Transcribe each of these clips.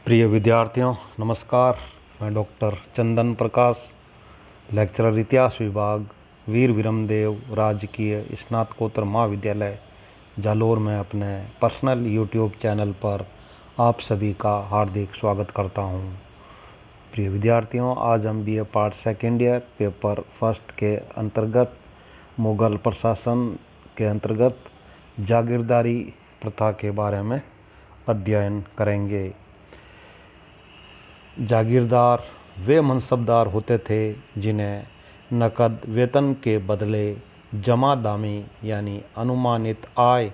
प्रिय विद्यार्थियों नमस्कार। मैं डॉक्टर चंदन प्रकाश, लेक्चरर इतिहास विभाग, वीर विरमदेव राजकीय स्नातकोत्तर महाविद्यालय जालोर में अपने पर्सनल यूट्यूब चैनल पर आप सभी का हार्दिक स्वागत करता हूं। प्रिय विद्यार्थियों, आज हम BA part second year paper first के अंतर्गत मुगल प्रशासन के अंतर्गत जागीरदारी प्रथा के बारे में अध्ययन करेंगे। जागीरदार वे मनसबदार होते थे जिन्हें नकद वेतन के बदले जमादामी यानी अनुमानित आय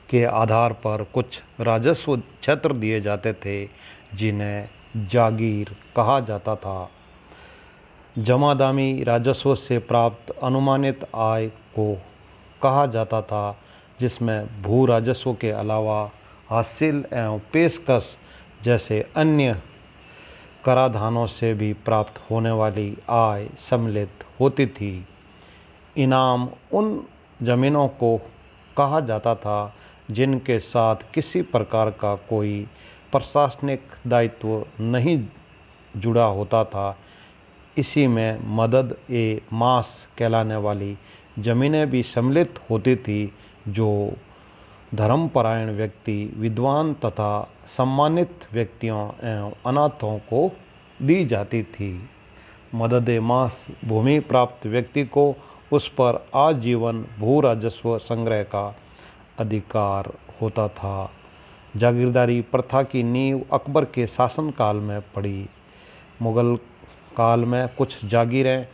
के आधार पर कुछ राजस्व क्षेत्र दिए जाते थे, जिन्हें जागीर कहा जाता था। जमादामी राजस्व से प्राप्त अनुमानित आय को कहा जाता था, जिसमें भू राजस्व के अलावा हासिल एवं पेशकश जैसे अन्य कराधानों से भी प्राप्त होने वाली आय सम्मिलित होती थी। इनाम उन जमीनों को कहा जाता था जिनके साथ किसी प्रकार का कोई प्रशासनिक दायित्व नहीं जुड़ा होता था। इसी में मदद ए मास कहलाने वाली जमीनें भी सम्मिलित होती थी, जो धर्मपरायण व्यक्ति, विद्वान तथा सम्मानित व्यक्तियों एवं अनाथों को दी जाती थी। मददे मास भूमि प्राप्त व्यक्ति को उस पर आजीवन भू राजस्व संग्रह का अधिकार होता था। जागीरदारी प्रथा की नींव अकबर के शासनकाल में पड़ी। मुगल काल में कुछ जागीरें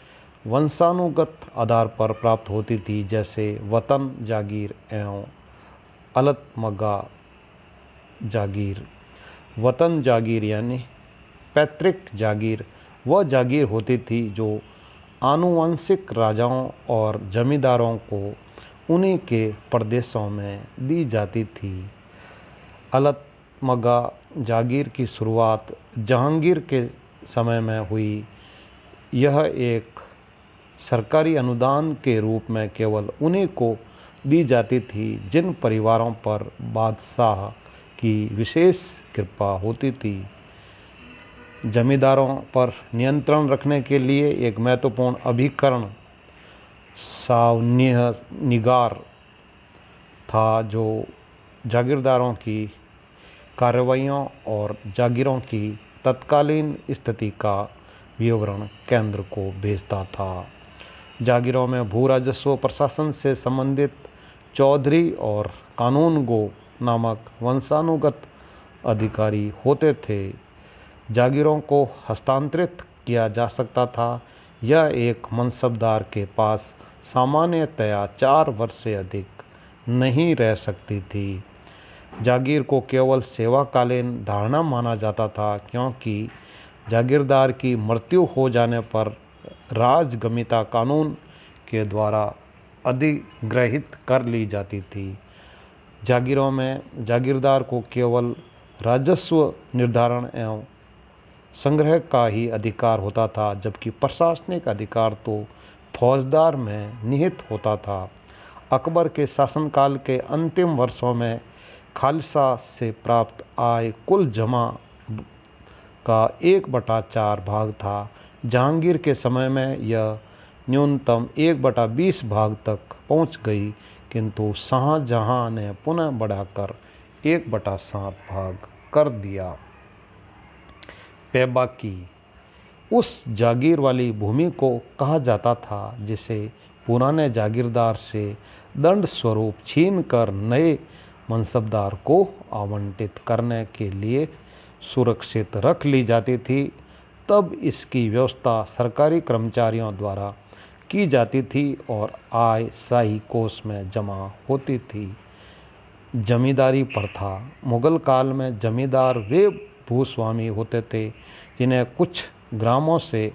वंशानुगत आधार पर प्राप्त होती थी, जैसे वतन जागीर एवं अलतमगा जागीर। वतन जागीर यानी पैतृक जागीर वह जागीर होती थी जो आनुवंशिक राजाओं और जमींदारों को उन्हीं के प्रदेशों में दी जाती थी। अलतमगा जागीर की शुरुआत जहांगीर के समय में हुई। यह एक सरकारी अनुदान के रूप में केवल उन्हीं को दी जाती थी जिन परिवारों पर बादशाह की विशेष कृपा होती थी। जमींदारों पर नियंत्रण रखने के लिए एक महत्वपूर्ण अभिकरण सावनिगार था, जो जागीरदारों की कार्रवाइयों और जागीरों की तत्कालीन स्थिति का विवरण केंद्र को भेजता था। जागीरों में भू राजस्व प्रशासन से संबंधित चौधरी और कानूनगो नामक वंशानुगत अधिकारी होते थे। जागीरों को हस्तांतरित किया जा सकता था। यह एक मनसबदार के पास सामान्यतया 4 वर्ष से अधिक नहीं रह सकती थी। जागीर को केवल सेवाकालीन धारणा माना जाता था, क्योंकि जागीरदार की मृत्यु हो जाने पर राजगमिता कानून के द्वारा अधिग्रहित कर ली जाती थी। जागीरों में जागीरदार को केवल राजस्व निर्धारण एवं संग्रह का ही अधिकार होता था, जबकि प्रशासनिक अधिकार तो फौजदार में निहित होता था। अकबर के शासनकाल के अंतिम वर्षों में खालसा से प्राप्त आय कुल जमा का 1/4 भाग था। जहांगीर के समय में यह न्यूनतम 1/20 भाग तक पहुंच गई, किंतु शाहजहां ने पुनः बढ़ाकर 1/7 भाग कर दिया। पैबाकी उस जागीर वाली भूमि को कहा जाता था जिसे पुराने जागीरदार से दंड स्वरूप छीनकर नए मनसबदार को आवंटित करने के लिए सुरक्षित रख ली जाती थी। तब इसकी व्यवस्था सरकारी कर्मचारियों द्वारा की जाती थी और आय शाही कोष में जमा होती थी। जमींदारी प्रथा मुगल काल में जमींदार वे भूस्वामी होते थे जिन्हें कुछ ग्रामों से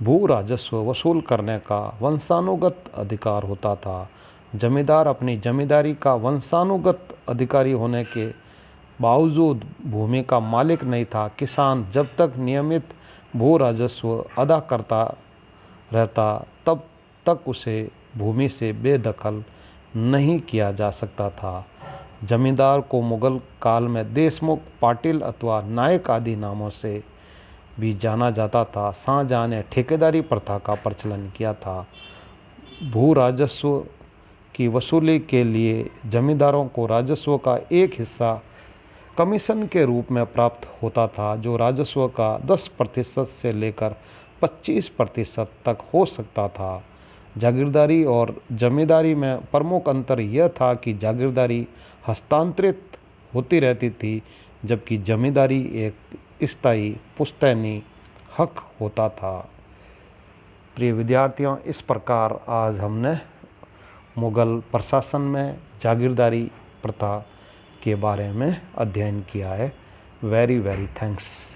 भू राजस्व वसूल करने का वंशानुगत अधिकार होता था। जमींदार अपनी जमींदारी का वंशानुगत अधिकारी होने के बावजूद भूमि का मालिक नहीं था। किसान जब तक नियमित भू राजस्व अदा करता रहता, तब तक उसे भूमि से बेदखल नहीं किया जा सकता था। जमींदार को मुगल काल में देशमुख, पाटिल अथवा नायक आदि नामों से भी जाना जाता था। शाहजहां ने ठेकेदारी प्रथा का प्रचलन किया था। भू राजस्व की वसूली के लिए जमींदारों को राजस्व का एक हिस्सा कमीशन के रूप में प्राप्त होता था, जो राजस्व का 10% से लेकर 25% तक हो सकता था। जागीरदारी और जमींदारी में प्रमुख अंतर यह था कि जागीरदारी हस्तांतरित होती रहती थी, जबकि जमींदारी एक स्थायी पुश्तैनी हक होता था। प्रिय विद्यार्थियों, इस प्रकार आज हमने मुगल प्रशासन में जागीरदारी प्रथा के बारे में अध्ययन किया है। Very thanks.